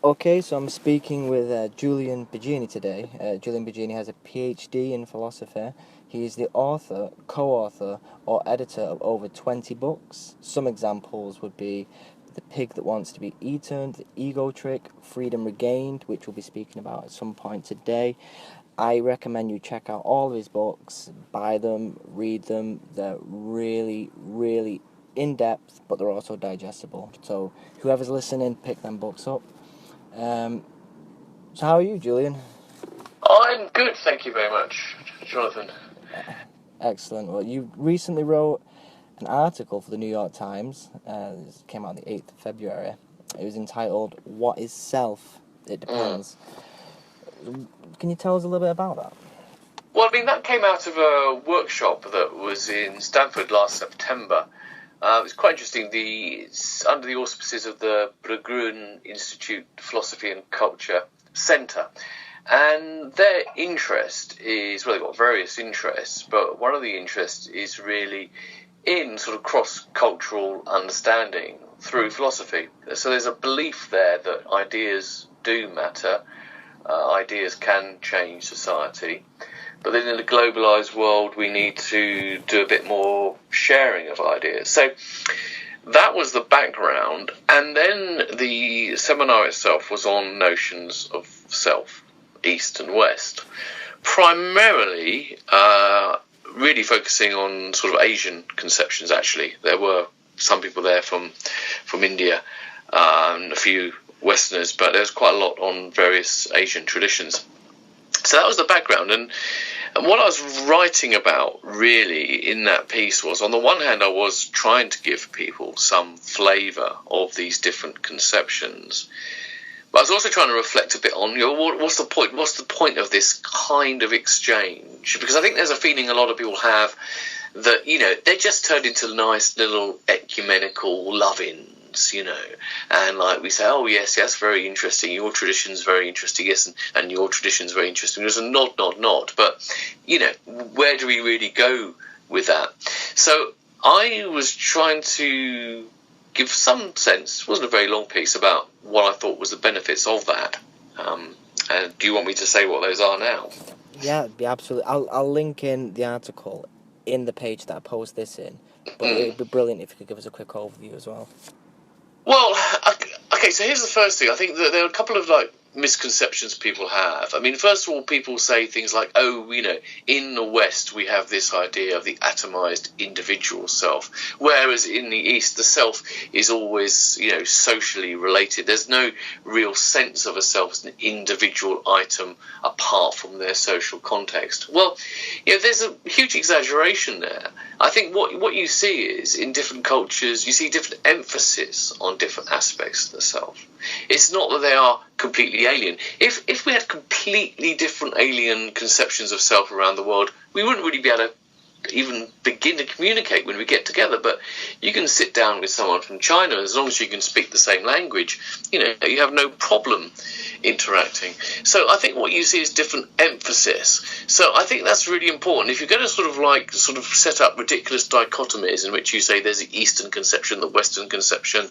Okay, so I'm speaking with Julian Baggini today. Julian Baggini has a PhD in philosophy. He is the author, co-author, or editor of over 20 books. Some examples would be The Pig That Wants to Be Eaten, The Ego Trick, Freedom Regained, which we'll be speaking about at some point today. I recommend you check out all of his books, buy them, read them. They're really, really in-depth, but they're also digestible. So whoever's listening, pick them books up. So how are you, Julian? I'm good, thank you very much, Jonathan. Excellent. Well, you recently wrote an article for the New York Times. It came out on the 8th of February. It was entitled, What is Self? It Depends. Can you tell us a little bit about that? Well, I mean, that came out of a workshop that was in Stanford last September. It was quite interesting. It's under the auspices of the Baggini Institute Philosophy and Culture Centre. And their interest is, well, they've got various interests, but one of the interests is really in sort of cross-cultural understanding through philosophy. So there's a belief there that ideas do matter, ideas can change society, but then in a globalised world we need to do a bit more sharing of ideas. So that was the background, and then the seminar itself was on notions of self, East and West, primarily really focusing on sort of Asian conceptions. Actually, there were some people there from India, a few Westerners, but there was quite a lot on various Asian traditions. So that was the background, and what I was writing about really in that piece was, on the one hand, I was trying to give people some flavour of these different conceptions, but I was also trying to reflect a bit on, what's the point? What's the point of this kind of exchange? Because I think there's a feeling a lot of people have that, they're just turned into nice little ecumenical love-ins, and like we say, oh yes, that's very interesting, your tradition's very interesting, yes, and your tradition's very interesting. There's a nod, but, where do we really go with that? So I was trying to give some sense, it wasn't a very long piece, about what I thought was the benefits of that. And do you want me to say what those are now? Yeah, absolutely. I'll link in the article in the page that I post this in, but it'd be brilliant if you could give us a quick overview as well. Well, okay, so here's the first thing. I think that there are a couple of misconceptions people have. I mean, first of all, people say things like, oh, in the West we have this idea of the atomized individual self, whereas in the East the self is always, socially related. There's no real sense of a self as an individual item apart from their social context. Well, there's a huge exaggeration there. I think what you see is, in different cultures, you see different emphasis on different aspects of the self. It's not that they are completely alien. If we had completely different alien conceptions of self around the world, we wouldn't really be able to even begin to communicate when we get together. But you can sit down with someone from China, as long as you can speak the same language, you have no problem interacting. So I think what you see is different emphasis. So I think that's really important. If you're going to sort of set up ridiculous dichotomies in which you say there's the Eastern conception, the Western conception,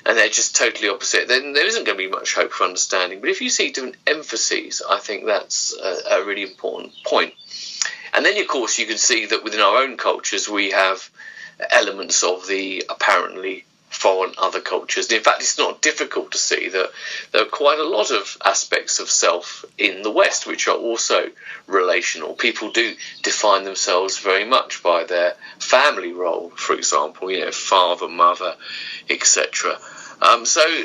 and they're just totally opposite, then there isn't going to be much hope for understanding. But if you see different emphases, I think that's a really important point. And then, of course, you can see that within our own cultures, we have elements of the apparently foreign other cultures. In fact, it's not difficult to see that there are quite a lot of aspects of self in the West which are also relational. People do define themselves very much by their family role, for example, father, mother, etc. So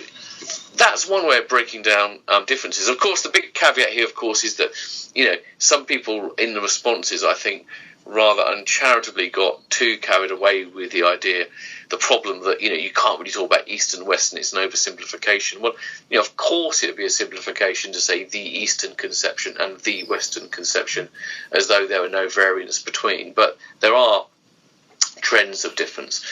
that's one way of breaking down differences. Of course, the big caveat here, of course, is that, some people in the responses, I think, rather uncharitably got too carried away with the idea, the problem that, you can't really talk about East and West and it's an oversimplification. Well, of course it would be a simplification to say the Eastern conception and the Western conception, as though there were no variance between. But there are trends of difference.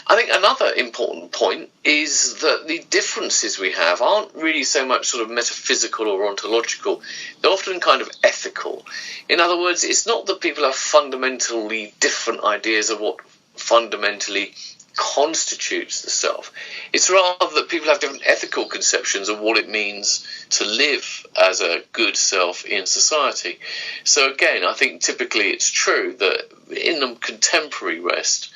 I think another important point is that the differences we have aren't really so much sort of metaphysical or ontological. They're often kind of ethical. In other words, it's not that people have fundamentally different ideas of what fundamentally constitutes the self. It's rather that people have different ethical conceptions of what it means to live as a good self in society. So again, I think typically it's true that in the contemporary West,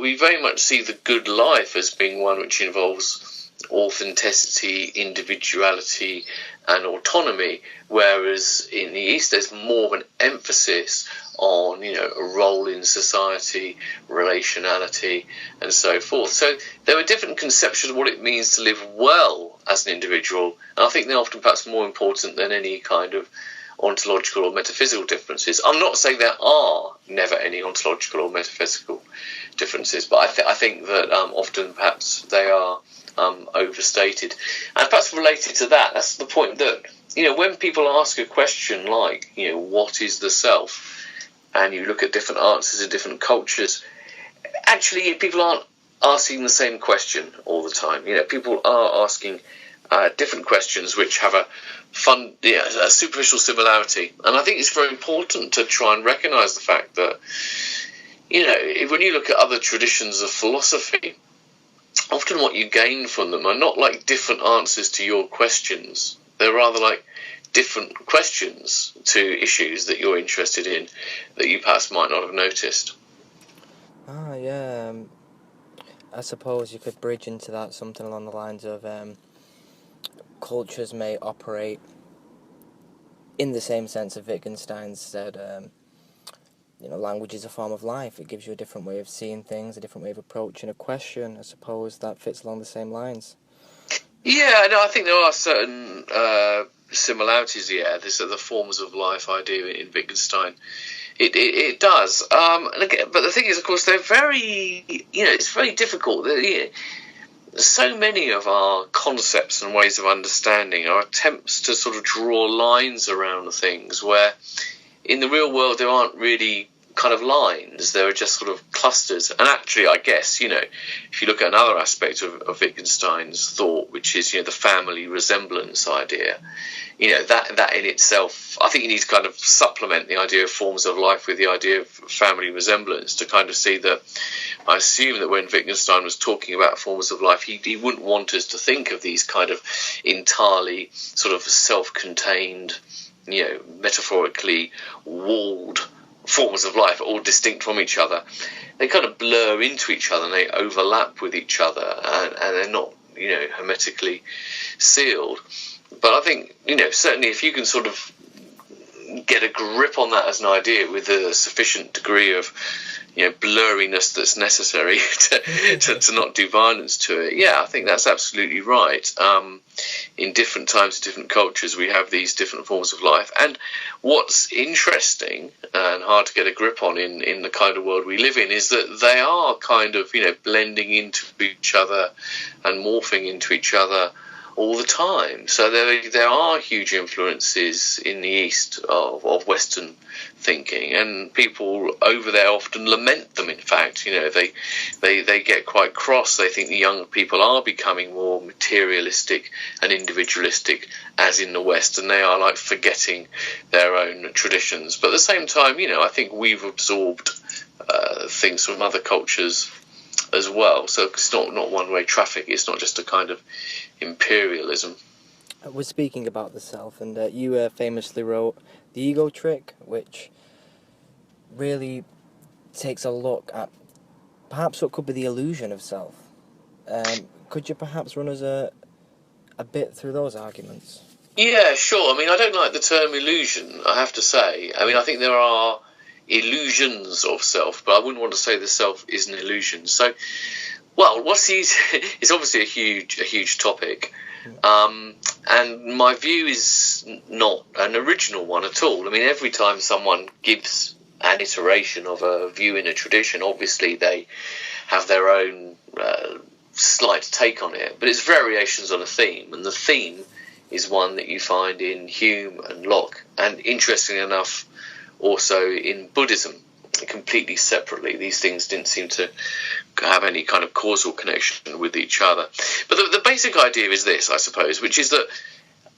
we very much see the good life as being one which involves authenticity, individuality, and autonomy, whereas in the East there's more of an emphasis on, a role in society, relationality, and so forth. So there are different conceptions of what it means to live well as an individual, and I think they're often perhaps more important than any kind of ontological or metaphysical differences. I'm not saying there are never any ontological or metaphysical differences, but I think that often perhaps they are overstated. And perhaps related to that, that's the point that, when people ask a question like, what is the self? And you look at different answers in different cultures, actually people aren't asking the same question all the time. People are asking different questions which have a superficial similarity. And I think it's very important to try and recognise the fact that, when you look at other traditions of philosophy, often what you gain from them are not like different answers to your questions. They're rather like different questions to issues that you're interested in that you perhaps might not have noticed. Yeah. I suppose you could bridge into that something along the lines of cultures may operate in the same sense of Wittgenstein said, language is a form of life. It gives you a different way of seeing things, a different way of approaching a question. I suppose that fits along the same lines. Yeah, no, I think there are certain similarities. Yeah, this are the forms of life idea in Wittgenstein. It does. But the thing is, of course, they're very. It's very difficult. So many of our concepts and ways of understanding are attempts to sort of draw lines around things where, in the real world, there aren't really kind of lines. There are just sort of clusters. And actually, I guess, if you look at another aspect of Wittgenstein's thought, which is, the family resemblance idea, that in itself, I think you need to kind of supplement the idea of forms of life with the idea of family resemblance to kind of see that. I assume that when Wittgenstein was talking about forms of life, he wouldn't want us to think of these kind of entirely sort of self-contained, metaphorically walled forms of life, all distinct from each other. They kind of blur into each other and they overlap with each other, and they're not, hermetically sealed. But I think, certainly if you can sort of get a grip on that as an idea with a sufficient degree of, blurriness that's necessary to not do violence to it. Yeah, I think that's absolutely right. In different times, different cultures, we have these different forms of life. And what's interesting and hard to get a grip on in the kind of world we live in is that they are kind of, blending into each other and morphing into each other all the time. So there are huge influences in the East of Western thinking, and people over there often lament them. In fact, they get quite cross. They think the young people are becoming more materialistic and individualistic, as in the West, and they are like forgetting their own traditions. But at the same time, I think we've absorbed things from other cultures as well. So it's not one-way traffic. It's not just a kind of imperialism. We're speaking about the self, and you famously wrote The Ego Trick, which really takes a look at perhaps what could be the illusion of self. Could you perhaps run us a bit through those arguments? Yeah, sure. I mean, I don't like the term illusion, I have to say. I mean, I think there are illusions of self, but I wouldn't want to say the self is an illusion. So, well, it's obviously a huge topic, and my view is not an original one at all. I mean, every time someone gives an iteration of a view in a tradition, obviously they have their own slight take on it, but it's variations on a theme, and the theme is one that you find in Hume and Locke, and interestingly enough, also in Buddhism, completely separately. These things didn't seem to have any kind of causal connection with each other. But the basic idea is this, I suppose, which is that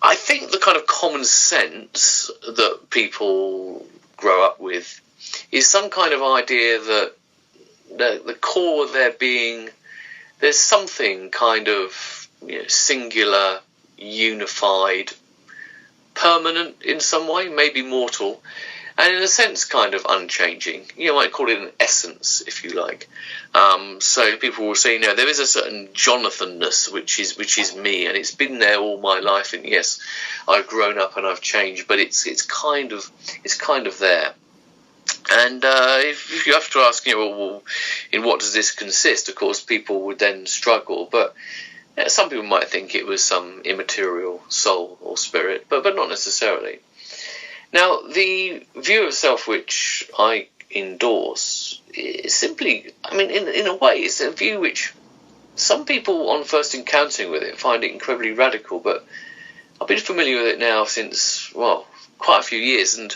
I think the kind of common sense that people grow up with is some kind of idea that the core there being there's something kind of singular, unified, permanent in some way, maybe mortal, and in a sense kind of unchanging. You might call it an essence, if you like. So people will say, there is a certain Jonathanness which is me, and it's been there all my life. And yes, I've grown up and I've changed, but it's kind of there. And if you have to ask, well, in what does this consist? Of course, people would then struggle, but some people might think it was some immaterial soul or spirit, but not necessarily. Now, the view of self which I endorse is simply, in a way, it's a view which some people on first encountering with it find it incredibly radical, but I've been familiar with it now since, quite a few years, and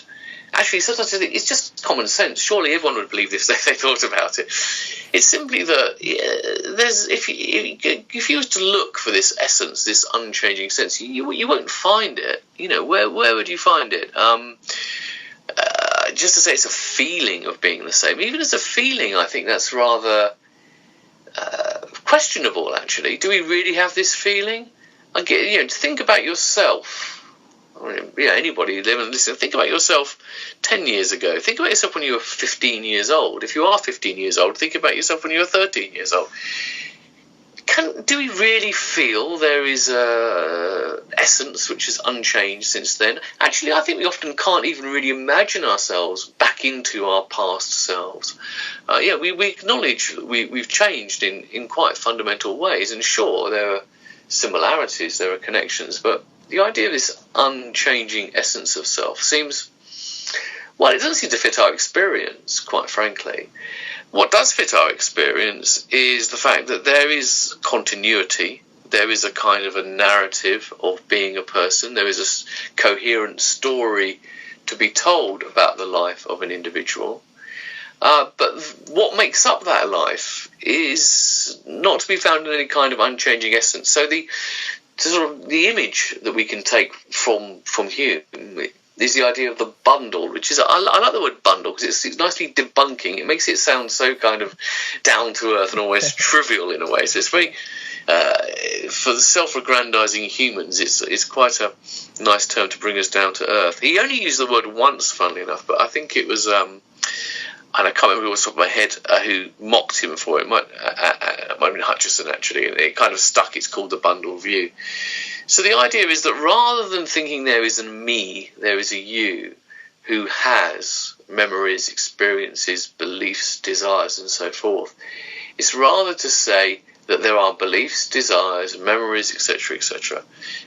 actually sometimes I think it's just common sense. Surely everyone would believe this if they thought about it. It's simply that there's if you was to look for this essence, this unchanging sense, you won't find it. Where would you find it? Just to say it's a feeling of being the same, even as a feeling, I think that's rather questionable. Actually, do we really have this feeling? To think about yourself. Anybody live and listen. Think about yourself 10 years ago. Think about yourself when you were 15 years old. If you are 15 years old, think about yourself when you were 13 years old. Do we really feel there is a essence which is unchanged since then? Actually, I think we often can't even really imagine ourselves back into our past selves. We acknowledge we've changed in quite fundamental ways, and sure, there are similarities, there are connections, but the idea of this unchanging essence of self seems, it doesn't seem to fit our experience, quite frankly. What does fit our experience is the fact that there is continuity, there is a kind of a narrative of being a person, there is a coherent story to be told about the life of an individual. But what makes up that life is not to be found in any kind of unchanging essence. So the image that we can take from Hume is the idea of the bundle, which is, I like the word bundle because it's nicely debunking. It makes it sound so kind of down to earth and almost trivial in a way. So it's very, for the self-aggrandizing humans, it's quite a nice term to bring us down to earth. He only used the word once, funnily enough, but I think it was, and I can't remember who was off the top of my head who mocked him for it. It might have been Hutcheson, actually, and it kind of stuck. It's called the bundle view. So the idea is that rather than thinking there is a me, there is a you who has memories, experiences, beliefs, desires, and so forth. It's rather to say that there are beliefs, desires, memories, etc., etc.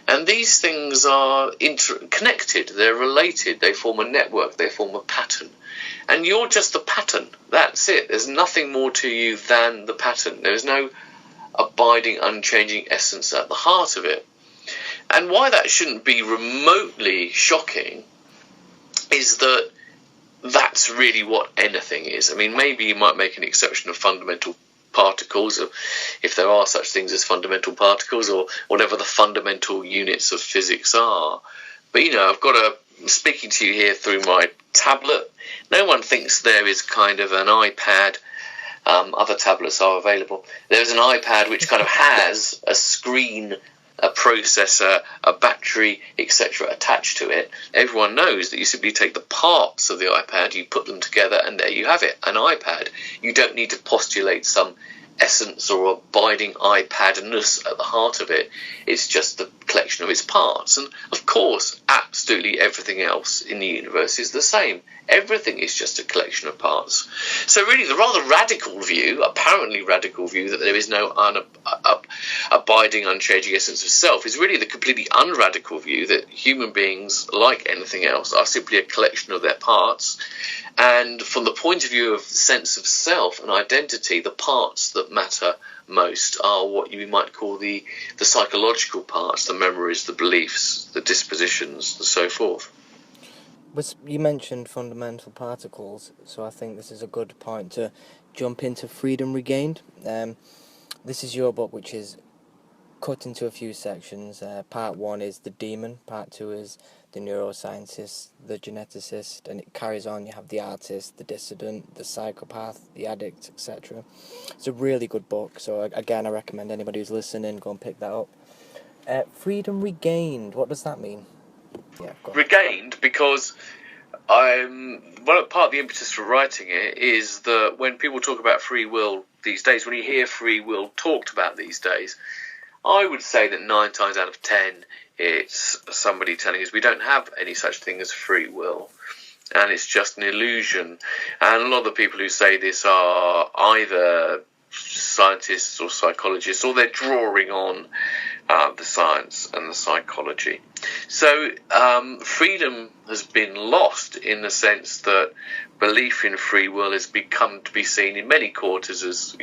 And these things are connected, they're related, they form a network, they form a pattern. And you're just the pattern. That's it. There's nothing more to you than the pattern. There's no abiding, unchanging essence at the heart of it. And why that shouldn't be remotely shocking is that that's really what anything is. Maybe you might make an exception of fundamental particles, if there are such things as fundamental particles, or whatever the fundamental units of physics are. But, I'm speaking to you here through my tablet. No one thinks there is kind of an iPad. Other tablets are available. There's an iPad which kind of has a screen, a processor, a battery, etc. attached to it. Everyone knows that you simply take the parts of the iPad, you put them together, and there you have it, an iPad. You don't need to postulate some essence or abiding iPadness at the heart of it. It's just the collection of its parts. And of course, absolutely everything else in the universe is the same. Everything is just a collection of parts. So really, the rather radical view, apparently radical view, that there is no abiding, unchanging essence of self is really the completely unradical view that human beings, like anything else, are simply a collection of their parts. And from the point of view of sense of self and identity, the parts that matter most are what you might call the psychological parts, the memories, the beliefs, the dispositions, and so forth. You mentioned fundamental particles, so I think this is a good point to jump into Freedom Regained. This is your book, which is cut into a few sections. Part 1 is the demon, part 2 is the neuroscientist, the geneticist, and it carries on. You have the artist, the dissident, the psychopath, the addict, etc. It's a really good book, so again, I recommend anybody who's listening, go and pick that up. Freedom Regained, what does that mean? Yeah, go on. Regained because part of the impetus for writing it is that when people talk about free will these days, when you hear free will talked about these days, I would say that 9 times out of 10 it's somebody telling us we don't have any such thing as free will, and it's just an illusion. And a lot of the people who say this are either scientists or psychologists, or they're drawing on the science and the psychology. So freedom has been lost in the sense that belief in free will has become to be seen in many quarters as,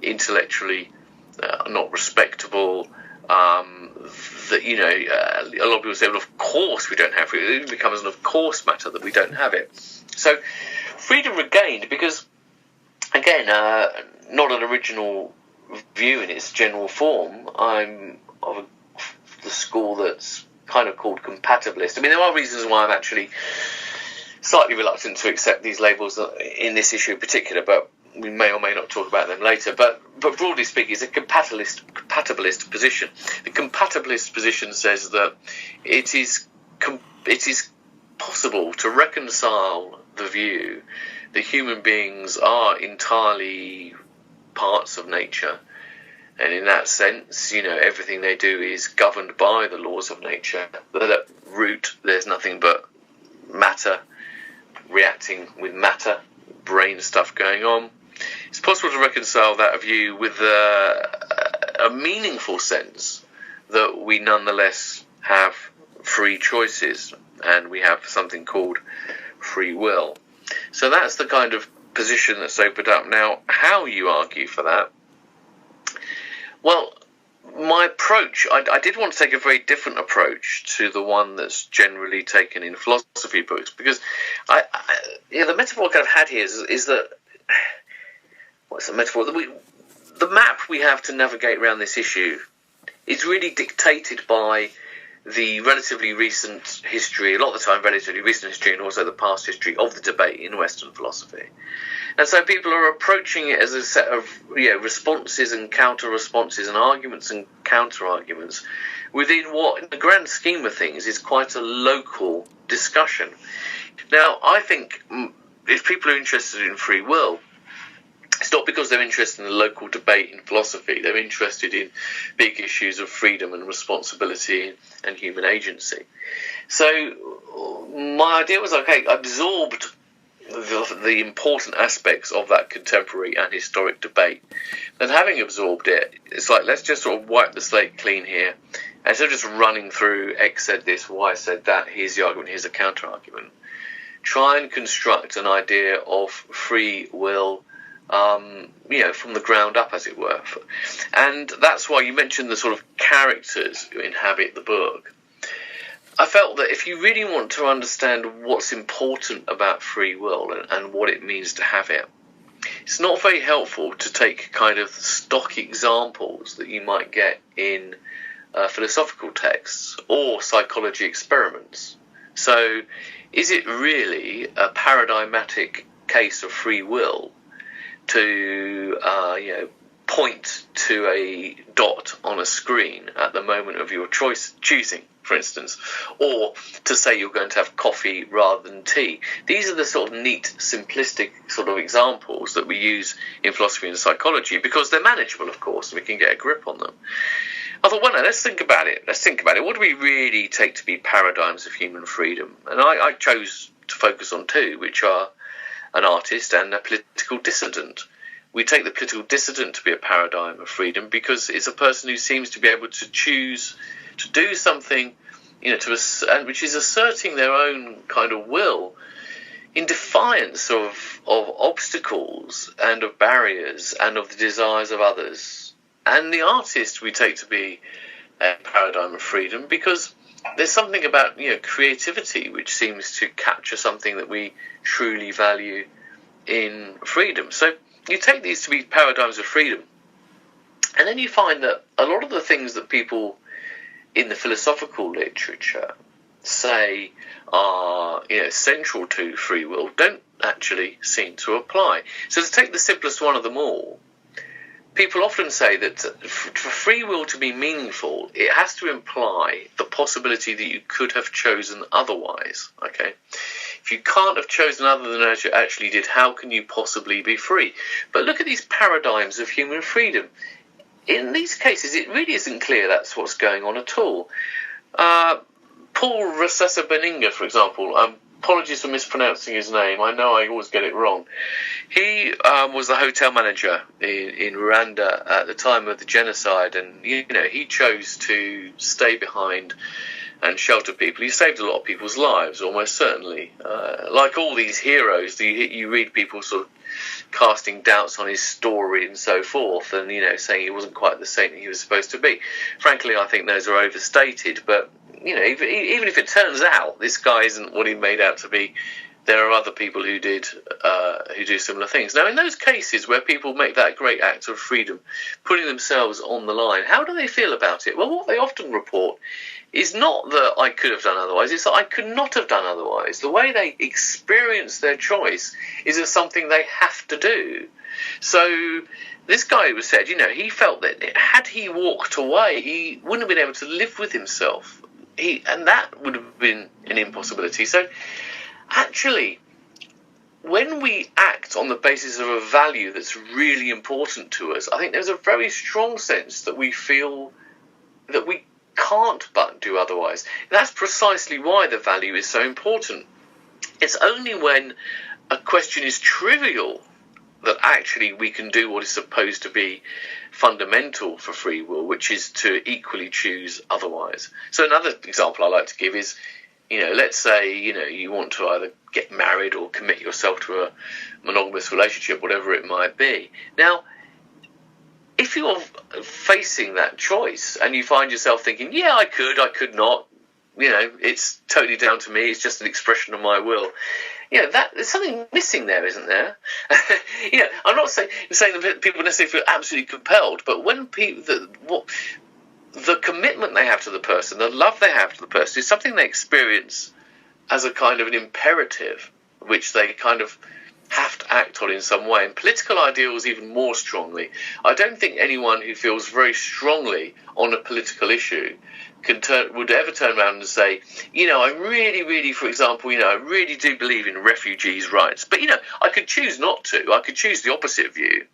intellectually not respectable. That a lot of people say, well, of course we don't have free will. It becomes an of course matter that we don't have it. So freedom regained because, again, not an original view in its general form. I'm of the school that's kind of called compatibilist. I mean, there are reasons why I'm actually slightly reluctant to accept these labels in this issue in particular, but we may or may not talk about them later. But broadly speaking, it's a compatibilist position. The compatibilist position says that it is possible to reconcile the view that human beings are entirely parts of nature, and in that sense, everything they do is governed by the laws of nature. That at root, there's nothing but matter reacting with matter, brain stuff going on. It's possible to reconcile that view with a meaningful sense that we nonetheless have free choices and we have something called free will. So that's the kind of position that's opened up. Now, how you argue for that? Well, my approach, I did want to take a very different approach to the one that's generally taken in philosophy books, because the metaphor I kind of had here is that, what's the metaphor? The map we have to navigate around this issue is really dictated by the relatively recent history, a lot of the time relatively recent history, and also the past history of the debate in Western philosophy. And so people are approaching it as a set of responses and counter-responses and arguments and counter-arguments within what, in the grand scheme of things, is quite a local discussion. Now, I think if people are interested in free will, it's not because they're interested in the local debate in philosophy. They're interested in big issues of freedom and responsibility and human agency. So my idea was, okay, I absorbed the important aspects of that contemporary and historic debate. And having absorbed it, it's like, let's just sort of wipe the slate clean here. And instead of just running through X said this, Y said that, here's the argument, here's a counter-argument, try and construct an idea of free will, from the ground up, as it were. And that's why you mentioned the sort of characters who inhabit the book. I felt that if you really want to understand what's important about free will and what it means to have it, it's not very helpful to take kind of stock examples that you might get in philosophical texts or psychology experiments. So is it really a paradigmatic case of free will to point to a dot on a screen at the moment of your choosing, for instance, or to say you're going to have coffee rather than tea? These are the sort of neat, simplistic sort of examples that we use in philosophy and psychology because they're manageable, of course, and we can get a grip on them. I thought, well, no, let's think about it. What do we really take to be paradigms of human freedom? And I chose to focus on two, which are an artist and a political dissident. We take the political dissident to be a paradigm of freedom because it's a person who seems to be able to choose to do something, which is asserting their own kind of will in defiance of obstacles and of barriers and of the desires of others. And the artist we take to be a paradigm of freedom because there's something about creativity which seems to capture something that we truly value in freedom. So you take these to be paradigms of freedom, And then you find that a lot of the things that people in the philosophical literature say are central to free will don't actually seem to apply. So to take the simplest one of them all, people often say that for free will to be meaningful, it has to imply the possibility that you could have chosen otherwise. Okay, if you can't have chosen other than as you actually did, how can you possibly be free? But look at these paradigms of human freedom. In these cases, it really isn't clear that's what's going on at all. Paul Rusesabagina, for example, apologies for mispronouncing his name, I know I always get it wrong. He was the hotel manager in Rwanda at the time of the genocide, and he chose to stay behind and shelter people. He saved a lot of people's lives, almost certainly. Like all these heroes, you read people sort of casting doubts on his story and so forth, and saying he wasn't quite the saint he was supposed to be. Frankly, I think those are overstated, but even if it turns out this guy isn't what he made out to be, there are other people who do similar things. Now, in those cases where people make that great act of freedom, putting themselves on the line, how do they feel about it? Well, what they often report is not that I could have done otherwise, it's that I could not have done otherwise. The way they experience their choice is as something they have to do. So this guy was said, he felt that had he walked away, he wouldn't have been able to live with himself. And that would have been an impossibility. So actually, when we act on the basis of a value that's really important to us, I think there's a very strong sense that we feel that we can't but do otherwise. That's precisely why the value is so important. It's only when a question is trivial that actually we can do what is supposed to be fundamental for free will, which is to equally choose otherwise. So another example I like to give is, let's say, you want to either get married or commit yourself to a monogamous relationship, whatever it might be. Now, if you're facing that choice and you find yourself thinking, yeah, I could not, it's totally down to me, it's just an expression of my will. There's something missing there, isn't there? I'm not saying that people necessarily feel absolutely compelled, but when people, the commitment they have to the person, the love they have to the person, is something they experience as a kind of an imperative, which they kind of have to act on in some way. And political ideals even more strongly. I don't think anyone who feels very strongly on a political issue would ever turn around and say, I really, for example, I really do believe in refugees' rights, but I could choose not to. I could choose the opposite view.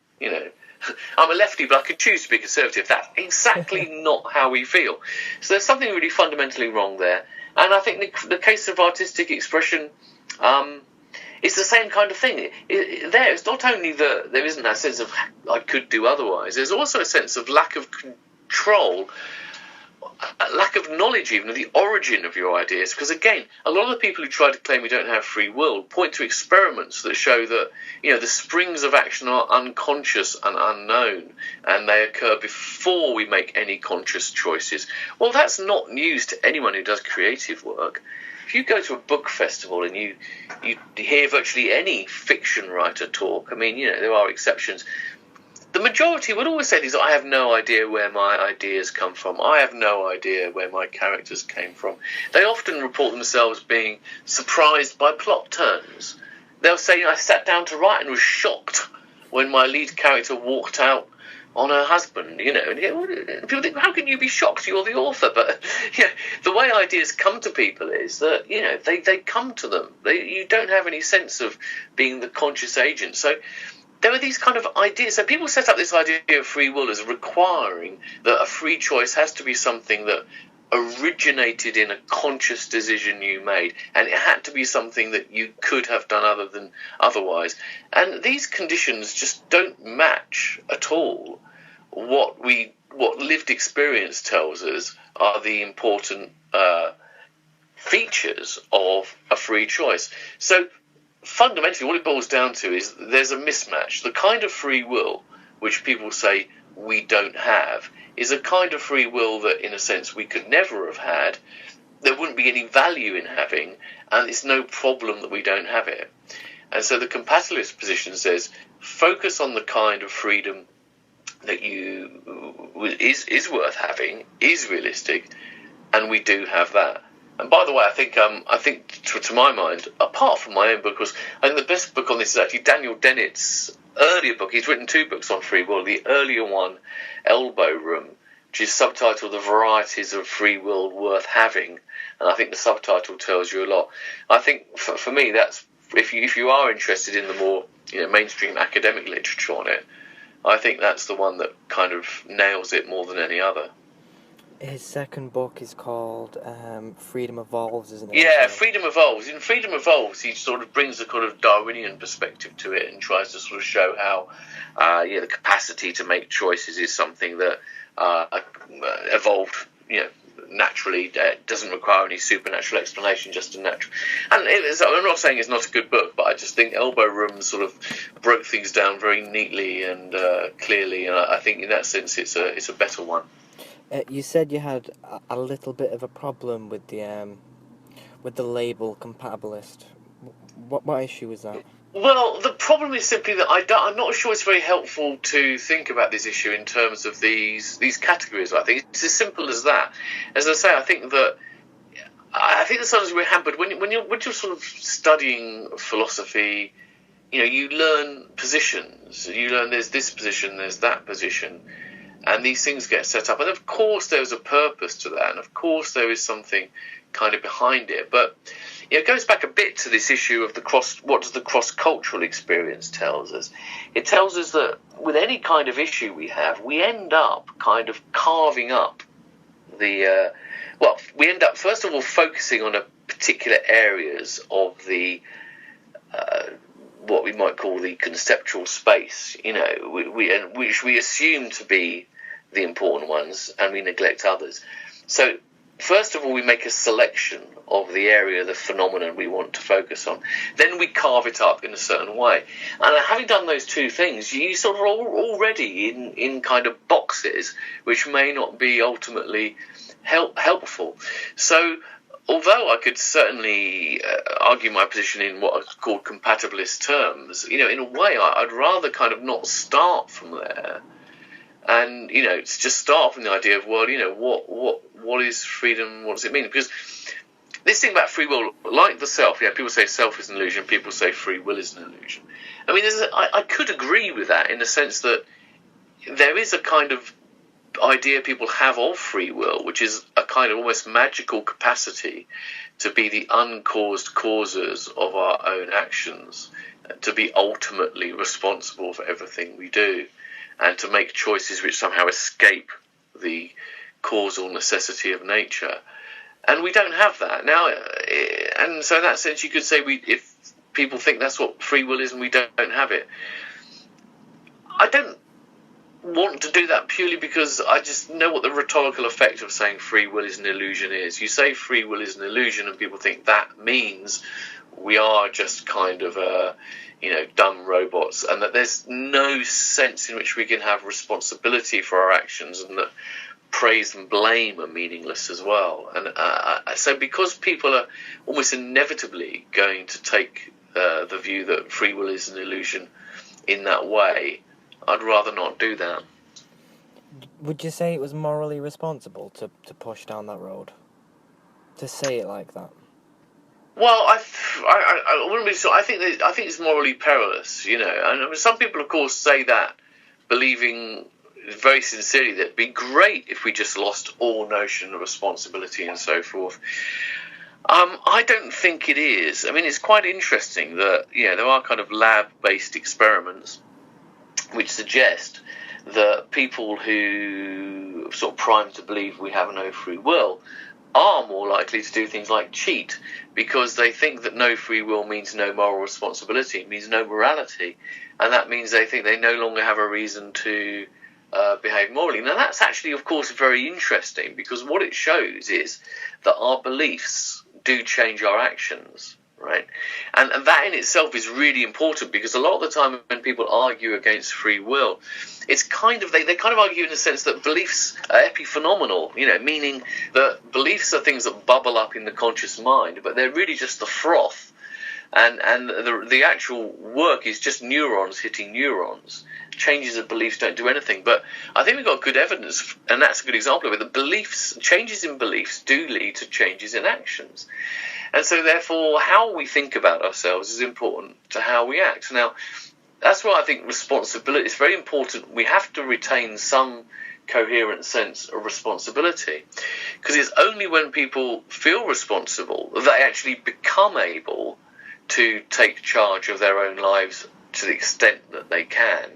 I'm a lefty, but I could choose to be conservative. That's exactly not how we feel. So there's something really fundamentally wrong there. And I think the case of artistic expression, it's the same kind of thing. It's not only that there isn't that sense of I could do otherwise, there's also a sense of lack of control, a lack of knowledge even of the origin of your ideas. Because again, a lot of the people who try to claim we don't have free will point to experiments that show that the springs of action are unconscious and unknown, and they occur before we make any conscious choices. Well, that's not news to anyone who does creative work. If you go to a book festival and you hear virtually any fiction writer talk, there are exceptions. The majority would always say things like, I have no idea where my ideas come from. I have no idea where my characters came from. They often report themselves being surprised by plot turns. They'll say, I sat down to write and was shocked when my lead character walked out on her husband, and people think, how can you be shocked? You're the author. But the way ideas come to people is that they come to them. You don't have any sense of being the conscious agent. So there are these kind of ideas. So people set up this idea of free will as requiring that a free choice has to be something that originated in a conscious decision you made, and it had to be something that you could have done other than otherwise. And these conditions just don't match at all what lived experience tells us are the important features of a free choice. So fundamentally, what it boils down to is there's a mismatch. The kind of free will which people say we don't have is a kind of free will that, in a sense, we could never have had. There wouldn't be any value in having, and it's no problem that we don't have it. And so the compatibilist position says, focus on the kind of freedom that is worth having, is realistic, and we do have that. And by the way, I think to my mind, apart from my own book, I think the best book on this is actually Daniel Dennett's earlier book. He's written 2 books on free will. The earlier one, Elbow Room, which is subtitled "The Varieties of Free Will Worth Having," and I think the subtitle tells you a lot. I think for me, that's if you are interested in the more mainstream academic literature on it, I think that's the one that kind of nails it more than any other. His second book is called Freedom Evolves, isn't it? Yeah, Freedom Evolves. In Freedom Evolves, he sort of brings a kind of Darwinian perspective to it and tries to sort of show how the capacity to make choices is something that evolved, naturally. Doesn't require any supernatural explanation, just a natural. And I'm not saying it's not a good book, but I just think Elbow Room sort of broke things down very neatly and clearly, and I think in that sense it's a better one. You said you had a little bit of a problem with the label compatibilist. What issue is that? Well, the problem is simply that I'm not sure it's very helpful to think about this issue in terms of these categories. I think it's as simple as that. As I say, I think that sometimes we're hampered when you're sort of studying philosophy. You learn positions. You learn there's this position, there's that position. And these things get set up. And of course there's a purpose to that. And of course there is something kind of behind it. But it goes back a bit to this issue of what does the cross-cultural experience tells us? It tells us that with any kind of issue we have, we end up kind of carving up we end up, first of all, focusing on a particular areas of the what we might call the conceptual space, which we assume to be the important ones, and we neglect others. So, first of all, we make a selection of the area, the phenomenon we want to focus on. Then we carve it up in a certain way. And having done those 2 things, you sort of are already in kind of boxes which may not be ultimately helpful. So, although I could certainly argue my position in what are called compatibilist terms, in a way I'd rather kind of not start from there, and just start from the idea of what is freedom? What does it mean? Because this thing about free will, like the self, people say self is an illusion, people say free will is an illusion. I mean, I could agree with that in the sense that there is a kind of idea people have of free will, which is a kind of almost magical capacity to be the uncaused causes of our own actions, to be ultimately responsible for everything we do, and to make choices which somehow escape the causal necessity of nature. And we don't have that now, and so in that sense you could say if people think that's what free will is and we don't have it, I don't want to do that purely because I just know what the rhetorical effect of saying free will is an illusion is. You say free will is an illusion and people think that means we are just kind of dumb robots, and that there's no sense in which we can have responsibility for our actions, and that praise and blame are meaningless as well. And so because people are almost inevitably going to take the view that free will is an illusion in that way, I'd rather not do that. Would you say it was morally responsible to push down that road? To say it like that? Well, I wouldn't be sure. I think it's morally perilous, And I mean, some people, of course, say that, believing very sincerely that it'd be great if we just lost all notion of responsibility and so forth. I don't think it is. I mean, it's quite interesting that there are kind of lab-based experiments which suggest that people who sort of primed to believe we have no free will are more likely to do things like cheat, because they think that no free will means no moral responsibility, it means no morality, and that means they think they no longer have a reason to behave morally. Now that's actually, of course, very interesting, because what it shows is that our beliefs do change our actions, right? And that in itself is really important, because a lot of the time when people argue against free will, it's kind of, they kind of argue in the sense that beliefs are epiphenomenal, meaning that beliefs are things that bubble up in the conscious mind, but they're really just the froth and the actual work is just neurons hitting neurons. Changes of beliefs don't do anything. But I think we've got good evidence, and that's a good example of it. The changes in beliefs do lead to changes in actions. And so, therefore, how we think about ourselves is important to how we act. Now, that's why I think responsibility is very important. We have to retain some coherent sense of responsibility, because it's only when people feel responsible that they actually become able to take charge of their own lives to the extent that they can,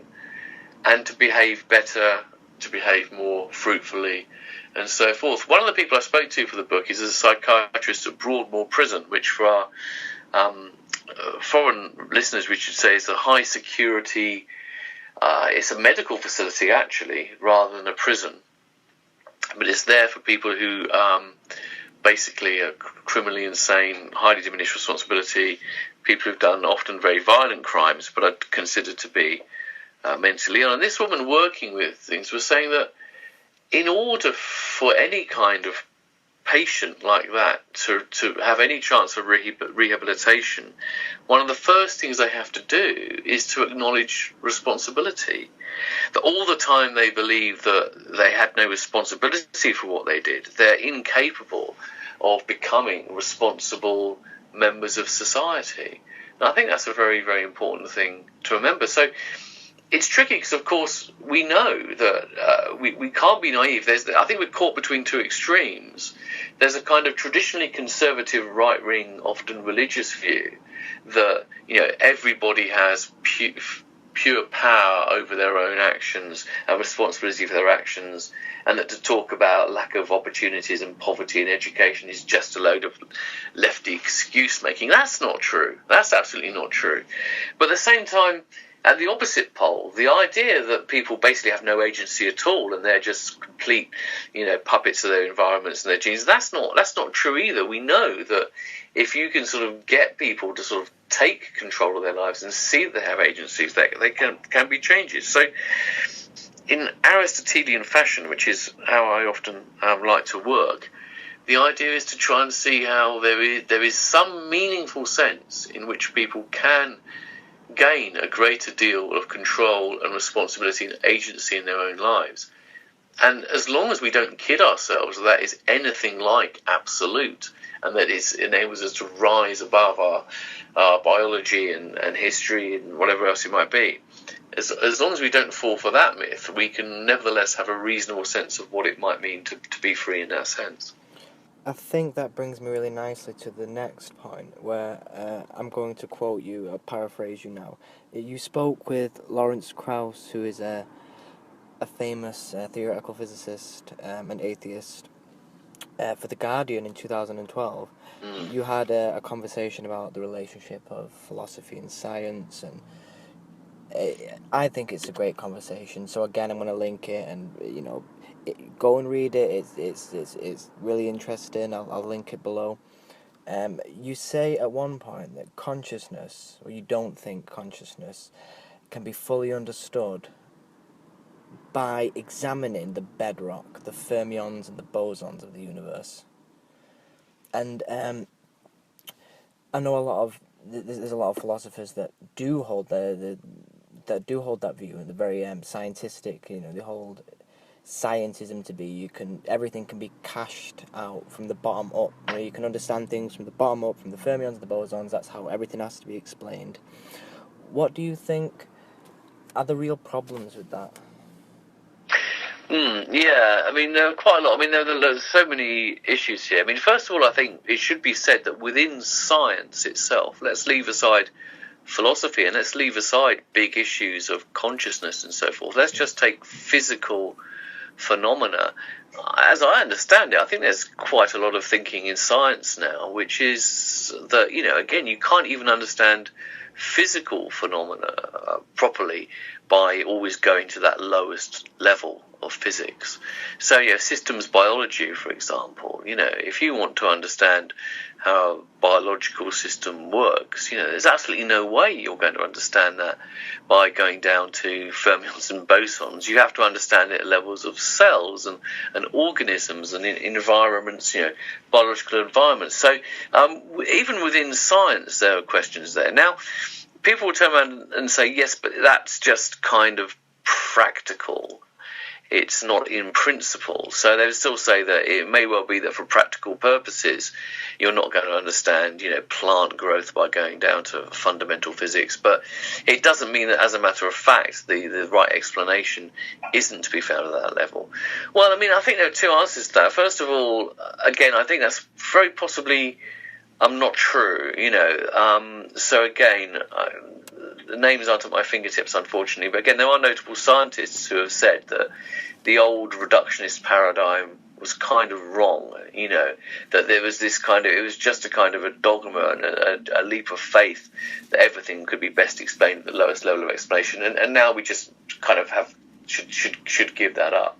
and to behave better, to behave more fruitfully, and so forth. One of the people I spoke to for the book is a psychiatrist at Broadmoor Prison, which for our foreign listeners we should say is a high security, it's a medical facility actually, rather than a prison. But it's there for people who basically are criminally insane, highly diminished responsibility, people who've done often very violent crimes, but are considered to be mentally ill. And this woman working with things was saying that in order for any kind of patient like that to have any chance of rehabilitation, one of the first things they have to do is to acknowledge responsibility. That all the time they believe that they had no responsibility for what they did, they're incapable of becoming responsible members of society. And I think that's a very, very important thing to remember. So it's tricky because, of course, we know that we can't be naive. I think we're caught between two extremes. There's a kind of traditionally conservative, right-wing, often religious view that everybody has pure power over their own actions and responsibility for their actions, and that to talk about lack of opportunities and poverty in education is just a load of lefty excuse making. That's not true. That's absolutely not true. But at the same time, at the opposite pole, the idea that people basically have no agency at all and they're just complete, puppets of their environments and their genes, that's not true either. We know that if you can sort of get people to sort of take control of their lives and see that they have agencies, they can be changes. So in Aristotelian fashion, which is how I often like to work, the idea is to try and see how there is some meaningful sense in which people can gain a greater deal of control and responsibility and agency in their own lives. And as long as we don't kid ourselves that is anything like absolute, and that it enables us to rise above our biology and history and whatever else it might be, as long as we don't fall for that myth, we can nevertheless have a reasonable sense of what it might mean to be free in that sense. I think that brings me really nicely to the next point, where I'm going to quote you, I'll paraphrase you now. You spoke with Lawrence Krauss, who is a famous theoretical physicist and atheist, for The Guardian in 2012. You had a conversation about the relationship of philosophy and science, and I think it's a great conversation. So again, I'm going to link it, and go and read it. It's really interesting. I'll link it below. You say at one point that consciousness, or you don't think consciousness, can be fully understood by examining the bedrock, the fermions and the bosons of the universe. And I know there's a lot of philosophers that do hold that view, and they're very scientistic. They hold scientism to be everything can be cashed out from the bottom up. You can understand things from the bottom up, from the fermions and the bosons. That's how everything has to be explained. What do you think are the real problems with that? Yeah, I mean, there are quite a lot. I mean, there's so many issues here. I mean, first of all, I think it should be said that within science itself, let's leave aside philosophy and let's leave aside big issues of consciousness and so forth. Let's just take physical phenomena. As I understand it, I think there's quite a lot of thinking in science now, which is that, again, you can't even understand physical phenomena properly by always going to that lowest level of physics. So, systems biology, for example, if you want to understand how a biological system works, there's absolutely no way you're going to understand that by going down to fermions and bosons. You have to understand it at levels of cells and organisms and environments, biological environments. So even within science, there are questions there. Now, people will turn around and say, yes, but that's just kind of practical. It's not in principle. So they would still say that it may well be that for practical purposes, you're not going to understand, plant growth by going down to fundamental physics. But it doesn't mean that, as a matter of fact, the right explanation isn't to be found at that level. Well, I think there are two answers to that. First of all, again, I think that's very possibly not true. So again, the names aren't at my fingertips, unfortunately. But again, there are notable scientists who have said that the old reductionist paradigm was kind of wrong, that there was this it was just a kind of a dogma and a leap of faith that everything could be best explained at the lowest level of explanation. And now we just kind of should give that up.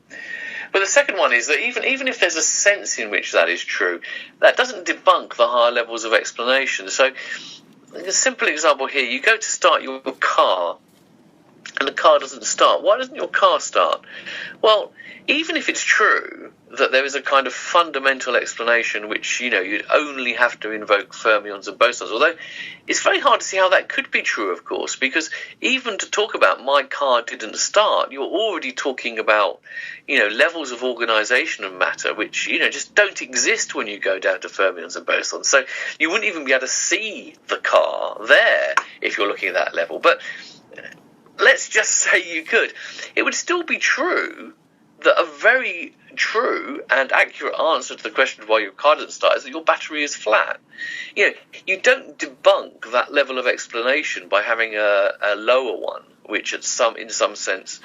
But the second one is that even if there's a sense in which that is true, that doesn't debunk the higher levels of explanation. So a simple example here, you go to start your car and the car doesn't start. Why doesn't your car start? Well, even if it's true that there is a kind of fundamental explanation which, you'd only have to invoke fermions and bosons, although it's very hard to see how that could be true, of course, because even to talk about my car didn't start, you're already talking about, levels of organisation of matter which, just don't exist when you go down to fermions and bosons. So you wouldn't even be able to see the car there if you're looking at that level. But let's just say you could. It would still be true that a very true and accurate answer to the question of why your car doesn't start is that your battery is flat. You don't debunk that level of explanation by having a lower one, which in some sense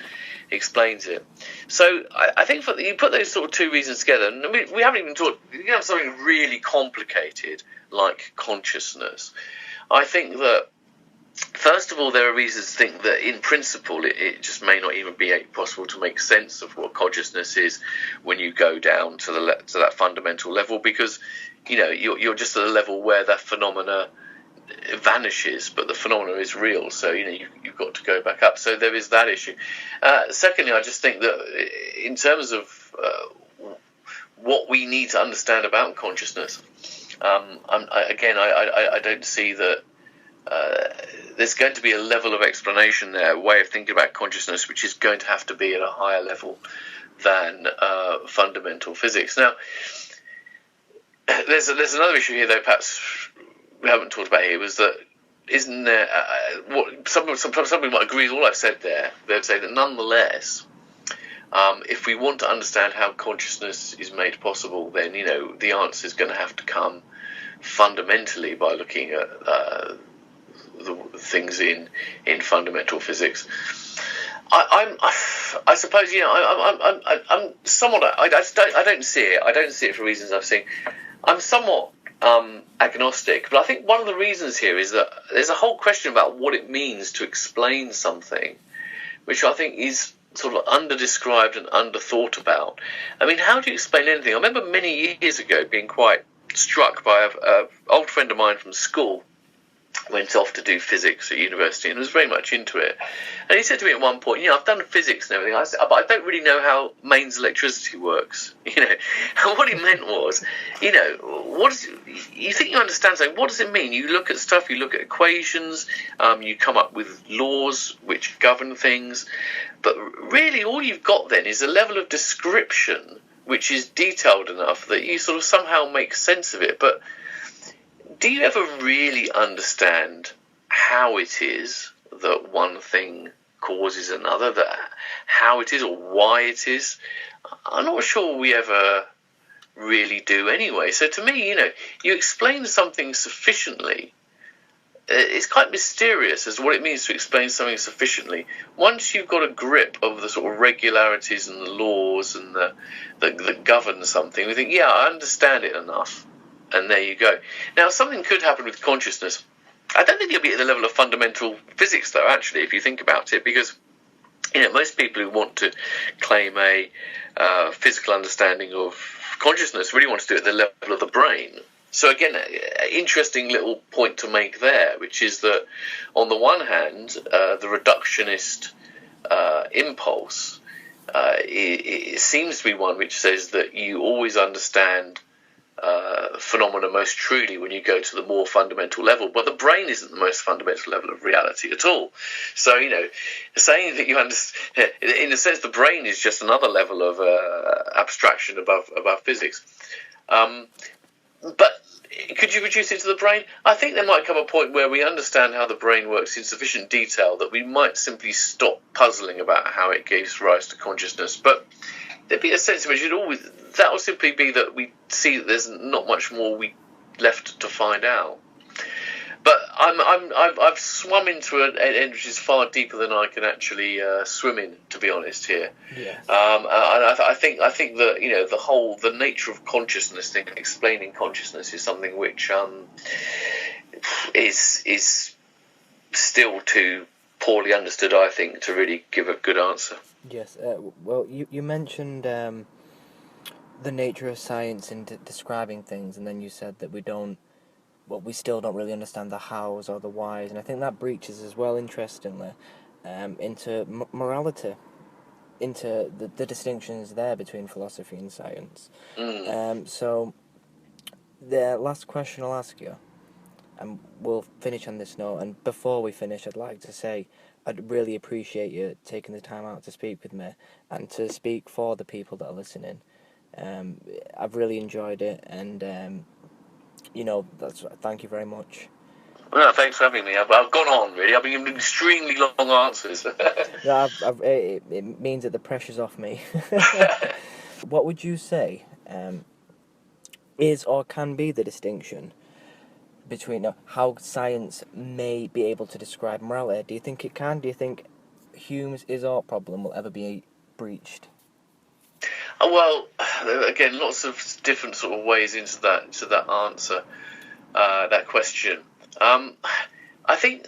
explains it. So I think you put those sort of two reasons together, and we haven't even talked. You have something really complicated like consciousness. I think that, first of all, there are reasons to think that, in principle, it just may not even be possible to make sense of what consciousness is when you go down to that fundamental level, because you're just at a level where that phenomena vanishes, but the phenomena is real. So you've got to go back up. So there is that issue. Secondly, I just think that in terms of what we need to understand about consciousness, I don't see that. There's going to be a level of explanation there, a way of thinking about consciousness, which is going to have to be at a higher level than fundamental physics. Now, there's another issue here, though, perhaps we haven't talked about here, was that isn't there what somebody might agree with all I've said there. They'd say that nonetheless, if we want to understand how consciousness is made possible, then the answer is going to have to come fundamentally by looking at the things in fundamental physics. I suppose I'm somewhat. I don't see it. I don't see it for reasons I've seen. I'm somewhat agnostic, but I think one of the reasons here is that there's a whole question about what it means to explain something, which I think is sort of under-described and under-thought about. How do you explain anything? I remember many years ago being quite struck by an old friend of mine from school. Went off to do physics at university and was very much into it. And he said to me at one point, I've done physics and everything. I said, but I don't really know how mains electricity works. And what he meant was, you think you understand something, what does it mean? You look at stuff, you look at equations, you come up with laws which govern things. But really all you've got then is a level of description which is detailed enough that you sort of somehow make sense of it. But do you ever really understand how it is that one thing causes another, that how it is or why it is? I'm not sure we ever really do anyway. So to me, you explain something sufficiently. It's quite mysterious as to what it means to explain something sufficiently. Once you've got a grip of the sort of regularities and the laws and that govern something, we think, I understand it enough. And there you go. Now, something could happen with consciousness. I don't think it'll be at the level of fundamental physics, though, actually, if you think about it, because most people who want to claim a physical understanding of consciousness really want to do it at the level of the brain. So again, interesting little point to make there, which is that on the one hand, the reductionist impulse it seems to be one which says that you always understand phenomena most truly when you go to the more fundamental level, but the brain isn't the most fundamental level of reality at all. So saying that you understand, in a sense, the brain is just another level of abstraction above physics. But could you reduce it to the brain? I think there might come a point where we understand how the brain works in sufficient detail that we might simply stop puzzling about how it gives rise to consciousness. But there'd be a sense in which that will simply be that we see that there's not much more left to find out. But I've swum into an end which is far deeper than I can actually swim in, to be honest here. Yes. And I think that the nature of consciousness, explaining consciousness, is something which is still too poorly understood, I think, to really give a good answer. Yes. Well, you mentioned the nature of science in describing things, and then you said that we still don't really understand the hows or the whys, and I think that breaches as well, interestingly, into morality, into the distinctions there between philosophy and science. So the last question I'll ask you, and we'll finish on this note, and before we finish, I'd like to say I'd really appreciate you taking the time out to speak with me and to speak for the people that are listening. I've really enjoyed it, and thank you very much. Well, thanks for having me. I've gone on, really. I've been giving extremely long answers. No, it means that the pressure's off me. What would you say is or can be the distinction between how science may be able to describe morality? Do you think it can? Do you think Hume's is-or problem will ever be breached? Well, again, lots of different sort of ways into that answer, that question. I think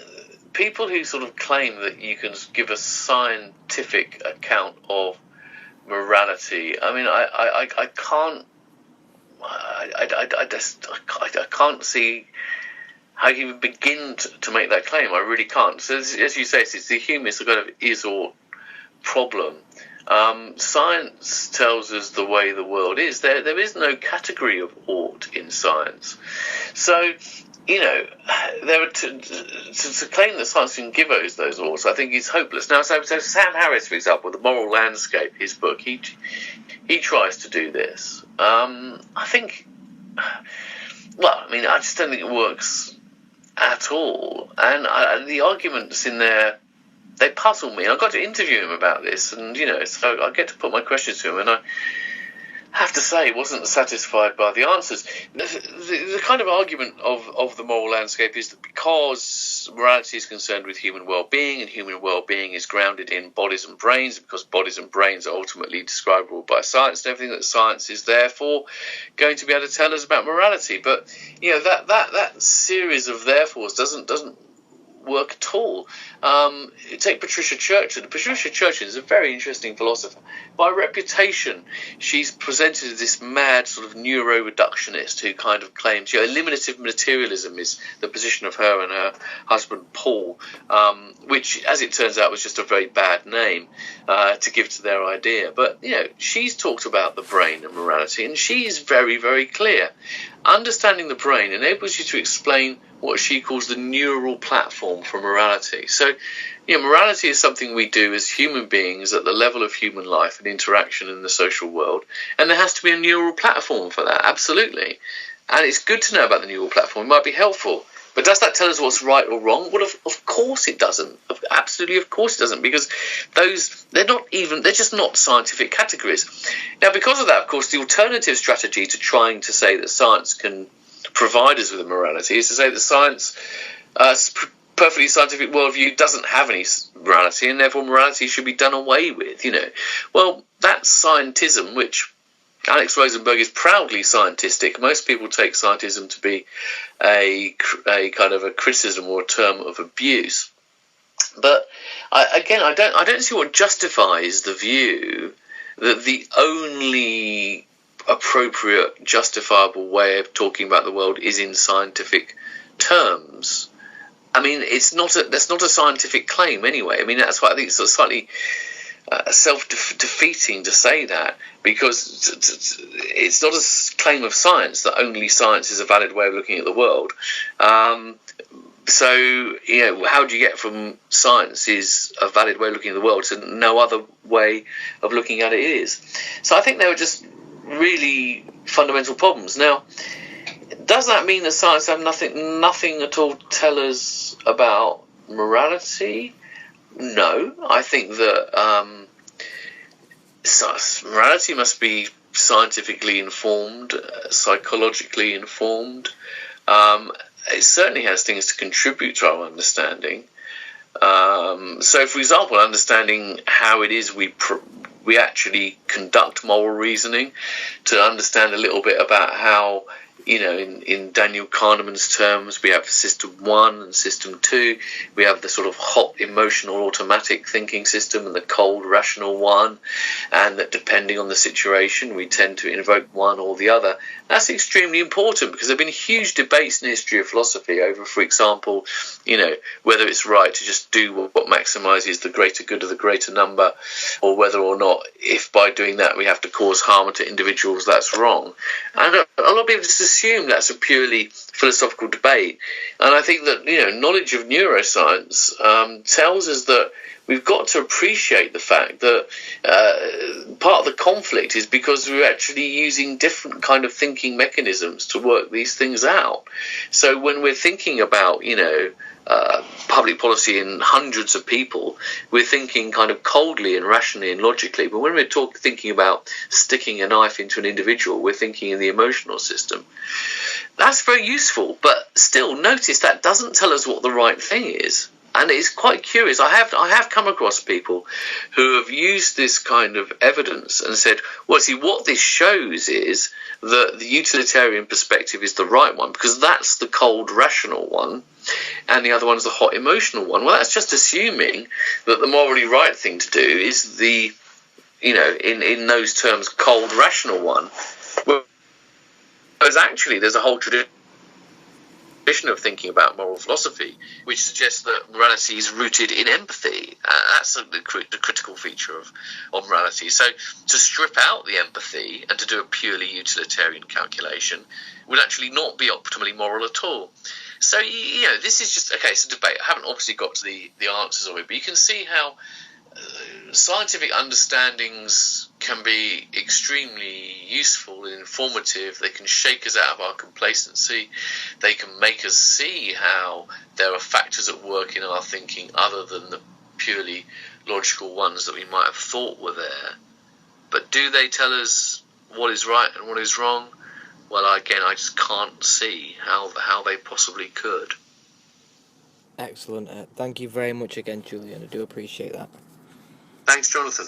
people who sort of claim that you can give a scientific account of morality, I mean, I can't. I can't see how you would begin to make that claim. I really can't. So as you say, it's the humanist kind of is-or problem. Science tells us the way the world is. There is no category of ought in science. So, there are to claim that science can give us those oughts, I think is hopeless. Now, so Sam Harris, for example, The Moral Landscape, his book, he tries to do this. I think, I just don't think it works at all. And the arguments in there, they puzzle me. I got to interview him about this, and so I get to put my questions to him, and I have to say, wasn't satisfied by the answers. The kind of argument of the moral landscape is that because morality is concerned with human well-being, and human well-being is grounded in bodies and brains, because bodies and brains are ultimately describable by science, and everything that science is therefore going to be able to tell us about morality. But that series of therefores doesn't work at all. Take Patricia Churchill. Patricia Churchill is a very interesting philosopher. By reputation, she's presented as this mad sort of neuro-reductionist who kind of claims eliminative materialism is the position of her and her husband Paul, which, as it turns out, was just a very bad name to give to their idea. But she's talked about the brain and morality, and she's very, very clear. Understanding the brain enables you to explain what she calls the neural platform for morality. So, morality is something we do as human beings at the level of human life and interaction in the social world, and there has to be a neural platform for that, absolutely. And it's good to know about the neural platform. It might be helpful. But does that tell us what's right or wrong? Well, of course it doesn't. Absolutely, of course it doesn't, because they're just not scientific categories. Now, because of that, of course, the alternative strategy to trying to say that science can provide us with a morality is to say that science, perfectly scientific worldview, doesn't have any morality, and therefore morality should be done away with. Well, that's scientism, which Alex Rosenberg is proudly scientistic. Most people take scientism to be a kind of a criticism or a term of abuse. But I don't see what justifies the view that the only appropriate, justifiable way of talking about the world is in scientific terms. I mean, that's not a scientific claim anyway. I mean, that's why I think it's sort of slightly self-defeating to say that, because it's not a claim of science that only science is a valid way of looking at the world. So, how do you get from science is a valid way of looking at the world to no other way of looking at it is? So I think they were just really fundamental problems. Now, does that mean that science have nothing at all to tell us about morality? No, I think that morality must be scientifically informed, psychologically informed. It certainly has things to contribute to our understanding. So, for example, understanding how it is we actually conduct moral reasoning, to understand a little bit about how, in Daniel Kahneman's terms, we have system 1 and system 2. We have the sort of hot, emotional, automatic thinking system and the cold, rational one. And that depending on the situation, we tend to invoke one or the other. That's extremely important, because there have been huge debates in the history of philosophy over, for example, whether it's right to just do what maximizes the greater good of the greater number, or whether or not, if by doing that we have to cause harm to individuals, that's wrong. And a lot of people just assume that's a purely philosophical debate. And I think that, knowledge of neuroscience tells us that we've got to appreciate the fact that part of the conflict is because we're actually using different kind of thinking mechanisms to work these things out. So when we're thinking about, public policy in hundreds of people, we're thinking kind of coldly and rationally and logically. But when we're thinking about sticking a knife into an individual, we're thinking in the emotional system. That's very useful, but still, notice that doesn't tell us what the right thing is. And it's quite curious. I have come across people who have used this kind of evidence and said, well, see, what this shows is that the utilitarian perspective is the right one, because that's the cold, rational one, and the other one is the hot, emotional one. Well, that's just assuming that the morally right thing to do is the, in those terms, cold, rational one. Whereas actually there's a whole tradition of thinking about moral philosophy which suggests that morality is rooted in empathy. That's the critical feature of morality. So to strip out the empathy and to do a purely utilitarian calculation would actually not be optimally moral at all. So, this is just, okay, it's a debate. I haven't obviously got to the answers of it, but you can see how scientific understandings can be extremely useful and informative. They can shake us out of our complacency. They can make us see how there are factors at work in our thinking other than the purely logical ones that we might have thought were there. But do they tell us what is right and what is wrong? Well, again, I just can't see how they possibly could. Excellent. Thank you very much again, Julian. I do appreciate that. Thanks, Jonathan.